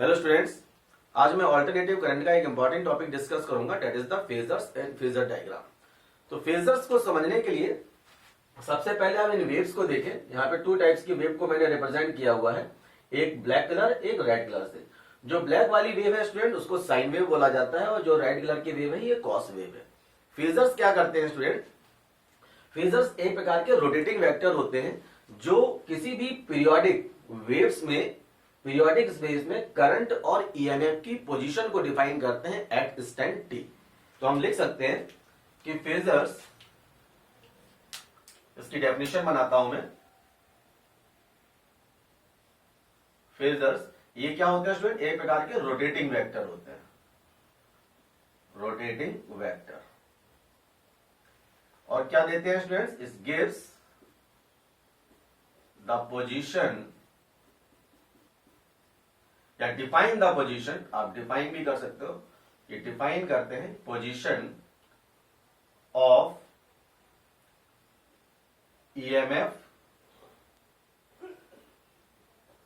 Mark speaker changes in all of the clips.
Speaker 1: Hello students, आज मैं alternative current का एक इंपॉर्टेंट टॉपिक डिस्कस करूंगा, that is the phasors and phasor diagram. तो फेजर्स को समझने के लिए सबसे पहले हम इन वेव्स को देखें। यहाँ पे टू टाइप्स की वेव को मैंने रिप्रेजेंट किया हुआ है, एक ब्लैक कलर, एक रेड कलर से। जो ब्लैक वाली वेव है स्टूडेंट, उसको साइन वेव बोला जाता है, और जो रेड कलर की वेव है ये कॉस वेव है। फेजर्स क्या करते हैं स्टूडेंट? फेजर्स एक प्रकार के रोटेटिंग वेक्टर होते हैं जो किसी भी पीरियोडिक वेव्स में, पीरियोडिक स्पेस में करंट और ईएमएफ की पोजीशन को डिफाइन करते हैं एट इंस्टेंट टी। तो हम लिख सकते हैं कि फेजर्स, इसकी डेफिनेशन बनाता हूं मैं। फेजर्स ये क्या होते हैं स्टूडेंट? एक प्रकार के रोटेटिंग वेक्टर होते हैं, रोटेटिंग वेक्टर। और क्या देते हैं students? It gives the position या डिफाइन द पोजीशन, आप डिफाइन भी कर सकते हो, ये डिफाइन करते हैं पोजीशन ऑफ ईएमएफ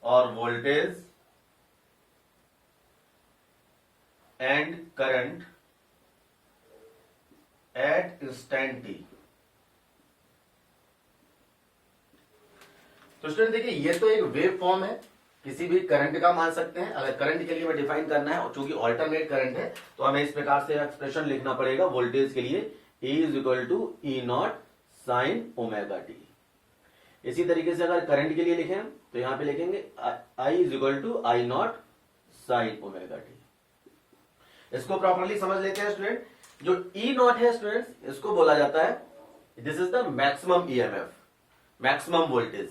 Speaker 1: और voltage and current at instant T. तो स्टूडेंट देखिए, ये तो एक वेव फॉर्म है, किसी भी करंट का मान सकते हैं। अगर करंट के लिए हमें डिफाइन करना है, और चूंकि ऑल्टरनेट करंट है तो हमें इस प्रकार से एक्सप्रेशन लिखना पड़ेगा वोल्टेज के लिए, E is equal to E naught sine omega T. इसी तरीके से अगर करंट के लिए लिखें तो यहां पे लिखेंगे I is equal to I naught sine omega T. इसको प्रॉपरली समझ लेते हैं स्टूडेंट। जो E नॉट है स्टूडेंट्स, इसको बोला जाता है, this is the maximum EMF, maximum voltage.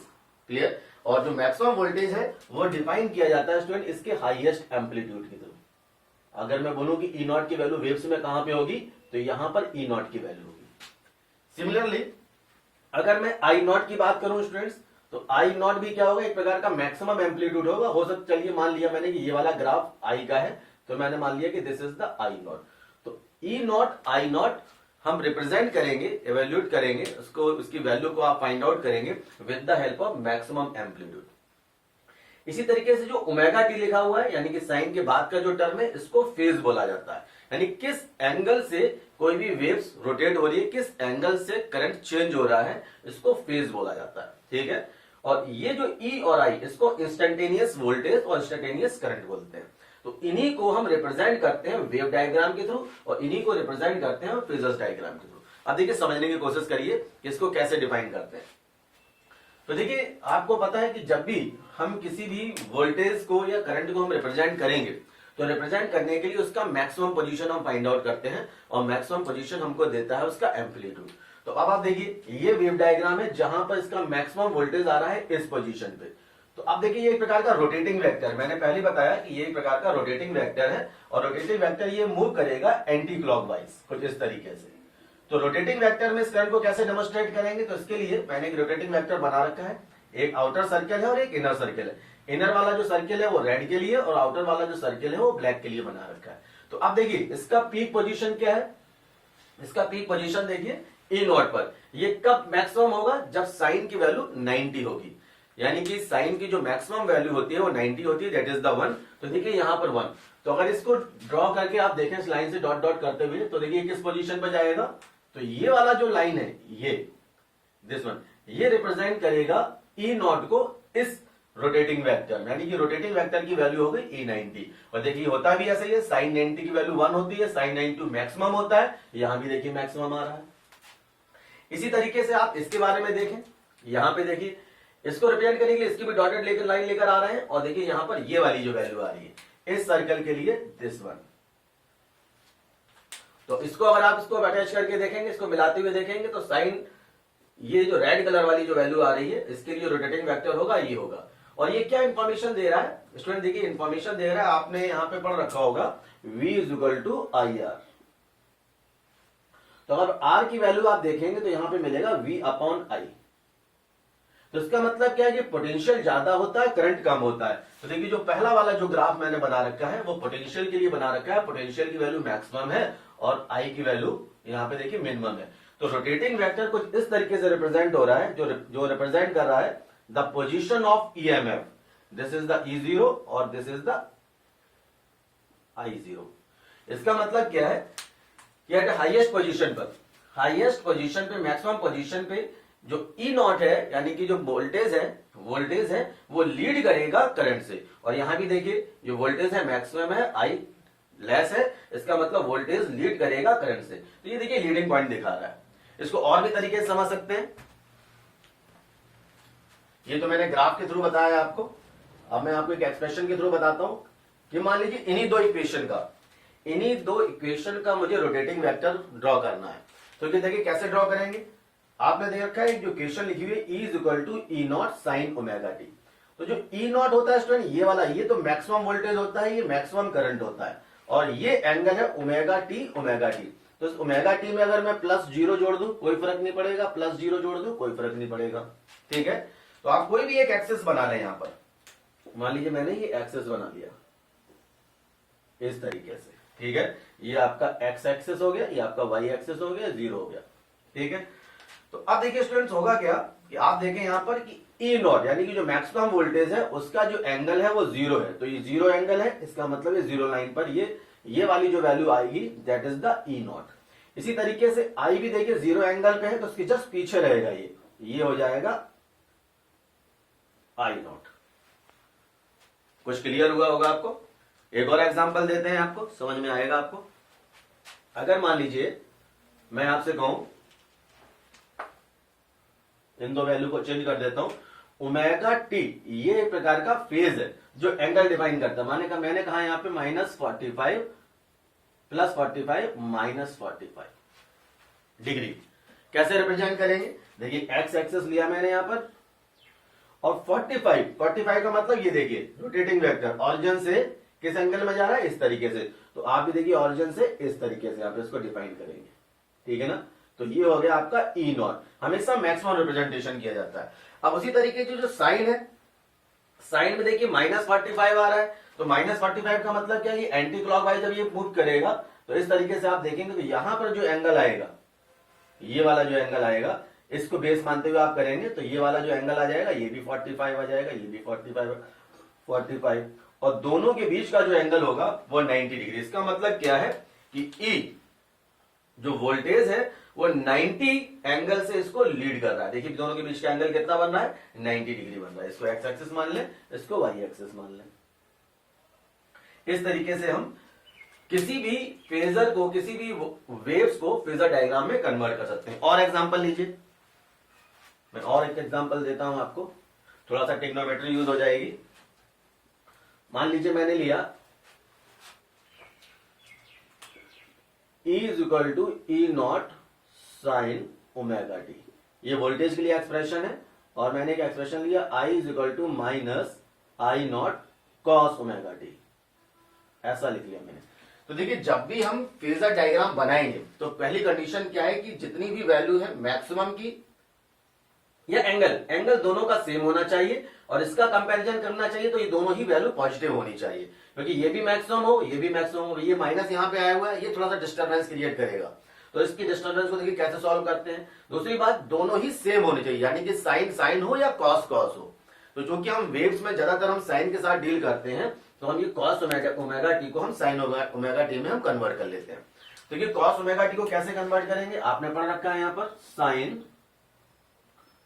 Speaker 1: Clear? और जो मैक्सिमम वोल्टेज है वो डिफाइन किया जाता है स्टूडेंट इसके हाईएस्ट एम्पलीट्यूड की तरफ। अगर मैं बोलूं कि ई नॉट की वैल्यू वेव्स में कहां पे होगी, तो यहां पर ई नॉट की वैल्यू होगी। सिमिलरली अगर मैं आई नॉट की बात करूं स्टूडेंट्स, तो आई नॉट भी क्या होगा? एक प्रकार का मैक्सिमम एम्पलीट्यूड होगा। हो सकता, चलिए मान लिया मैंने कि ये वाला ग्राफ आई का है, तो मैंने मान लिया कि this is the I not. तो ई नॉट आई नॉट हम रिप्रेजेंट करेंगे, एवेल्यूट करेंगे उसको, उसकी वैल्यू को आप फाइंड आउट करेंगे with the help of maximum amplitude. इसी तरीके से जो ओमेगा टी लिखा हुआ है, यानी कि साइन के बाद का जो टर्म है, इसको फेज बोला जाता है। यानी किस एंगल से कोई भी वेव्स रोटेट हो रही है, किस एंगल से करंट चेंज हो रहा है, इसको फेज बोला जाता है। ठीक है? और ये जो ई और आई, इसको इंस्टेंटेनियस वोल्टेज और इंस्टेंटेनियस करंट बोलते हैं। तो इन्हीं को हम रिप्रेजेंट करते हैं वेव डायग्राम के थ्रू, और इन्हीं को रिप्रेजेंट करते हैं फेजर्स डायग्राम के थ्रू। अब देखिए, समझने की कोशिश करिए कि इसको कैसे डिफाइन करते हैं। तो देखिए, आपको पता है कि जब भी हम किसी भी वोल्टेज को या करंट को हम रिप्रेजेंट करेंगे, तो रिप्रेजेंट करने के लिए उसका मैक्सिमम पोजीशन हम फाइंड आउट करते हैं, और मैक्सिमम पोजीशन हमको देता है उसका एम्पलीट्यूड। तो अब आप देखिए, ये वेव डायग्राम है जहां पर इसका मैक्सिमम वोल्टेज आ रहा है इस पोजीशन पे। तो अब देखिए, ये एक प्रकार का रोटेटिंग वेक्टर, मैंने पहले बताया कि ये एक प्रकार का रोटेटिंग वेक्टर है, और रोटेटिंग वेक्टर ये मूव करेगा एंटी क्लॉकवाइज कुछ इस तरीके से। तो रोटेटिंग वेक्टर में इस करंट को कैसे डेमोन्स्ट्रेट करेंगे? तो इसके लिए मैंने एक रोटेटिंग वेक्टर बना रखा है, एक आउटर सर्कल है और एक इनर सर्कल है। इनर वाला जो सर्कल है वो रेड के लिए, और आउटर वाला जो सर्कल है वो ब्लैक के लिए बना रखा है। तो अब देखिए, इसका पीक पोजीशन क्या है? इसका पीक पोजीशन देखिए ई नॉट पर। ये कब मैक्सिमम होगा? जब साइन की वैल्यू 90 होगी, यानी कि साइन की जो मैक्सिमम वैल्यू होती है वो 90 होती है, दैट इज द 1। तो देखिए यहां पर 1। तो अगर इसको ड्रॉ करके आप देखें इस लाइन से डॉट डॉट करते हुए, तो देखिए किस पोजीशन पर जाएगा? तो ये वाला जो लाइन है, ये दिस वन, ये रिप्रेजेंट करेगा ई नॉट को इस रोटेटिंग वेक्टर, यानी कि रोटेटिंग वेक्टर की वैल्यू हो गई ई 90। और देखिए होता भी ऐसा ही है, साइन 90 की वैल्यू 1 होती है, साइन 90 मैक्सिमम होता है, यहां भी देखिए मैक्सिमम आ रहा है। इसी तरीके से आप इसके बारे में देखें, यहां पे देखिए, इसको रिप्रेजेंट करने के लिए इसकी भी डॉटेड लेकर लाइन लेकर आ रहे हैं, और देखिए यहां पर ये वाली जो वैल्यू आ रही है इस सर्कल के लिए, दिस वन। तो इसको अगर आप इसको अटैच करके देखेंगे, इसको मिलाते हुए देखेंगे, तो साइन, ये जो रेड कलर वाली जो वैल्यू आ रही है, इसके लिए रोटेटिंग वेक्टर होगा, ये होगा। और ये क्या इंफॉर्मेशन दे रहा है स्टूडेंट? देखिए इंफॉर्मेशन दे रहा है, आपने यहां पे पढ़ रखा होगा V is equal to I R. तो अगर R की वैल्यू आप देखेंगे तो यहां पे मिलेगा V अपॉन आई। तो इसका मतलब क्या है कि पोटेंशियल ज्यादा होता है, करंट कम होता है। तो देखिए, जो पहला वाला जो ग्राफ मैंने बना रखा है वो पोटेंशियल के लिए बना रखा है, पोटेंशियल की वैल्यू मैक्सिमम है और आई की वैल्यू यहां पे देखिए मिनिमम है। तो रोटेटिंग वेक्टर कुछ इस तरीके से रिप्रेजेंट हो रहा है, जो रिप्रेजेंट कर रहा है the position of EMF, this is the E0 और दिस इज द I0। इसका मतलब क्या है कि एट हाईएस्ट पोजीशन पर, हाईएस्ट पोजीशन पे, मैक्सिमम पोजीशन पे जो E0 है यानी कि जो वोल्टेज है वो लीड करेगा करंट से। और यहां भी देखिए जो वोल्टेज है मैक्सिमम है, I लेस है, इसका मतलब वोल्टेज लीड करेगा करंट से। तो ये देखिए लीडिंग पॉइंट दिखा रहा है। इसको और भी तरीके से समझ सकते हैं, ये तो मैंने ग्राफ के थ्रू बताया आपको। अब मैं आपको एक एक्सप्रेशन के थ्रू बताता हूं कि मान लीजिए इन्हीं दो इक्वेशन का मुझे रोटेटिंग वेक्टर ड्रॉ करना है। तो ये देखिए कैसे ड्रॉ करेंगे। आपने देख रखा है जो इक्वेशन लिखी हुई है E equal to E0 sine omega T. तो जो E0 होता है स्टूडेंट, ये वाला, ये तो मैक्सिमम वोल्टेज होता है, ये मैक्सिमम करंट होता है, और ये एंगल है ओमेगा टी। तो इस ओमेगा टी में अगर मैं +0 जोड़ दूं कोई फर्क नहीं पड़ेगा, +0 जोड़ दूं कोई फर्क नहीं पड़ेगा। ठीक है, तो आप कोई भी एक एक्सेस बना लें। यहां पर मान लीजिए मैंने ये एक्सेस बना लिया इस तरीके से। ठीक है, ये आपका एक्स एक्सेस हो गया, ये आपका वाई एक्सेस हो गया, 0 हो गया। ठीक है, तो अब देखिए स्टूडेंट्स होगा क्या कि आप देखें यहां पर कि E0 यानी कि जो मैक्सिमम वोल्टेज है उसका जो एंगल है वो 0 है। तो ये 0 एंगल है, इसका मतलब ये 0 लाइन पर ये वाली जो वैल्यू आएगी दैट इज द E0। इसी तरीके से I भी देखिए 0 एंगल पे है, तो उसके जस्ट पीछे रहेगा ये हो जाएगा I0। कुछ क्लियर हुआ होगा आपको। एक और एग्जांपल देते हैं, आपको समझ में आएगा आपको। अगर मान लीजिए मैं आपसे कहूं, इन दो वैल्यू को चेंज कर देता हूं, ओमेगा टी ये एक प्रकार का फेज है जो एंगल डिफाइन करता है। मैंने कहा यहां पे -45 +45 -45 डिग्री। कैसे रिप्रेजेंट करेंगे, देखिए एक्स एक्सेस लिया मैंने यहां पर, और 45 का मतलब ये देखिए रोटेटिंग वेक्टर ऑरिजिन से किस एंगल में जा रहा है, इस तरीके से। तो आप भी देखिए ऑरिजिन से इस तरीके से आप इसको डिफाइन करेंगे। ठीक है ना, तो ये हो गया आपका E0। हमेशा मैक्सिमम रिप्रेजेंटेशन किया जाता है। अब उसी तरीके से जो साइन है, साइन में देखिए -45 आ रहा है, तो -45 का मतलब क्या है, ये एंटी क्लॉकवाइज जब ये मूव करेगा तो इस तरीके से आप देखेंगे तो यहां पर जो एंगल आएगा, ये वाला जो एंगल आएगा, इसको बेस मानते हुए आप करेंगे तो ये वाला जो एंगल आ जाएगा ये भी 45 आ जाएगा, ये भी 45, और दोनों के बीच का जो एंगल होगा वो 90 डिग्री। इसका मतलब क्या है कि E जो वोल्टेज है वो 90 एंगल से इसको लीड कर रहा है। देखिए दोनों के बीच का एंगल कितना बन रहा है, 90 डिग्री बन रहा है। इसको एक्स एक्सिस मान लें, इसको वाई एक्सिस मान लें। इस तरीके से हम किसी भी फेजर को, किसी भी वेव्स को फेजर डायग्राम में कन्वर्ट कर सकते हैं। और एग्जांपल लीजिए, मैं और एक एग्जांपल देता हूं आपको, थोड़ा सा टेक्नोमेट्री यूज हो जाएगी। मान लीजिए मैंने लिया E equal to E0 sine omega T, ये वोल्टेज के लिए एक्सप्रेशन है, और मैंने एक एक्सप्रेशन लिया I equal to -I0 cos omega T, ऐसा लिख लिया मैंने। तो देखिए जब भी हम फेजर डायग्राम बनाएंगे तो पहली कंडीशन क्या है कि जितनी भी वैल्यू है मैक्सिमम की या एंगल दोनों का सेम होना चाहिए, और इसका कंपैरिजन करना चाहिए तो ये दोनों ही वैल्यू पॉजिटिव होनी चाहिए, क्योंकि ये भी मैक्सिमम हो, ये भी मैक्सिमम हो। ये माइनस यहाँ पे आया हुआ है, ये थोड़ा सा डिस्टर्बेंस क्रिएट करेगा। तो इसकी डिस्टर्बेंस को देखिए कैसे सॉल्व करते हैं। दूसरी बात, दोनों ही सेम होने चाहिए, यानी कि साइन हो या कॉस हो। तो चूंकि हम वेव्स में ज्यादातर हम साइन के साथ डील करते हैं, तो हम ये कॉस ओमेगा टी को हम साइन ओमेगा टी में हम कन्वर्ट कर लेते हैं। तो ये कॉस ओमेगा टी को कैसे कन्वर्ट करेंगे, आपने पढ़ रखा है यहाँ पर sine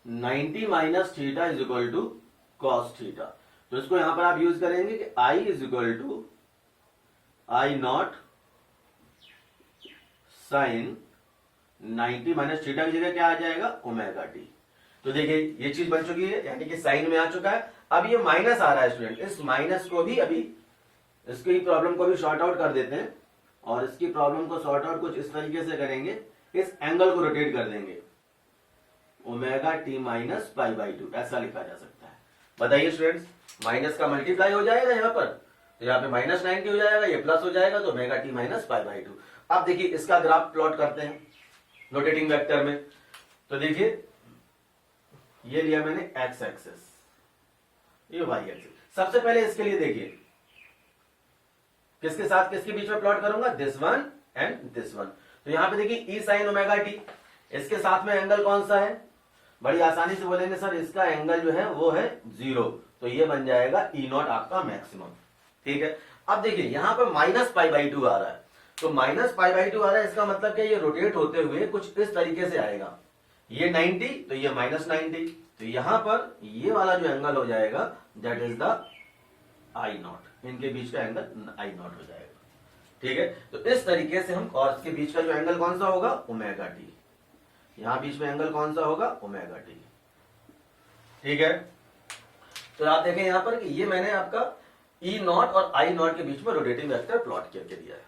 Speaker 1: 90 minus theta is equal to cos theta. तो इसको यहां पर आप यूज करेंगे कि I is equal to I0 sine 90 minus theta की जगह क्या आ जाएगा, ओमेगा टी। तो देखिए ये चीज बन चुकी है, यानी कि साइन में आ चुका है। अब ये माइनस आ रहा है स्टूडेंट, इस माइनस को भी अभी इसकी प्रॉब्लम को भी शॉर्ट आउट कर देते हैं, और इसकी प्रॉब्लम को शॉर्ट आउट कुछ इस तरीके से करेंगे, इस एंगल को रोटेट कर देंगे, ओमेगा टी माइनस π/2 ऐसा लिखा जा सकता है। बताइए स्टूडेंट्स, माइनस का मल्टीप्लाई हो जाएगा यहाँ पर, तो यहाँ पे -90 हो जाएगा, ये प्लस हो जाएगा, तो ओमेगा टी माइनस π/2। अब देखिए इसका ग्राफ प्लॉट करते हैं रोटेटिंग वेक्टर में। तो देखिए ये लिया मैंने एक्स एक्सिस, ये वाई एक्सिस। सबसे पहले इसके लिए देखिए किसके साथ किसके बीच में प्लॉट करूंगा, this one and this one. तो यहां पे देखिए E साइन ओमेगा टी, इसके साथ में एंगल कौन सा है, बड़ी आसानी से बोलेंगे सर इसका एंगल जो है वो है 0, तो ये बन जाएगा E0 आपका मैक्सिमम। ठीक है, अब देखिए यहां पर -π/2 आ रहा है, तो -π/2 आ रहा है, इसका मतलब क्या, ये रोटेट होते हुए कुछ इस तरीके से आएगा, ये 90 तो ये -90, तो यहां पर ये वाला जो एंगल हो जाएगा दैट इज द I0, इनके बीच का एंगल I0 हो जाएगा। ठीक है, तो इस तरीके से हम कॉस के बीच का जो एंगल कौन सा होगा, ओमेगा टी, यहां बीच में एंगल कौन सा होगा, ओमेगा टी। ठीक है, तो आप देखें यहां पर कि ये मैंने आपका E0 और I0 के बीच में रोटेटिंग वेक्टर प्लॉट करके दिया है।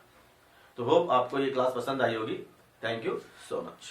Speaker 1: तो होप आपको ये क्लास पसंद आई होगी। Thank you so much.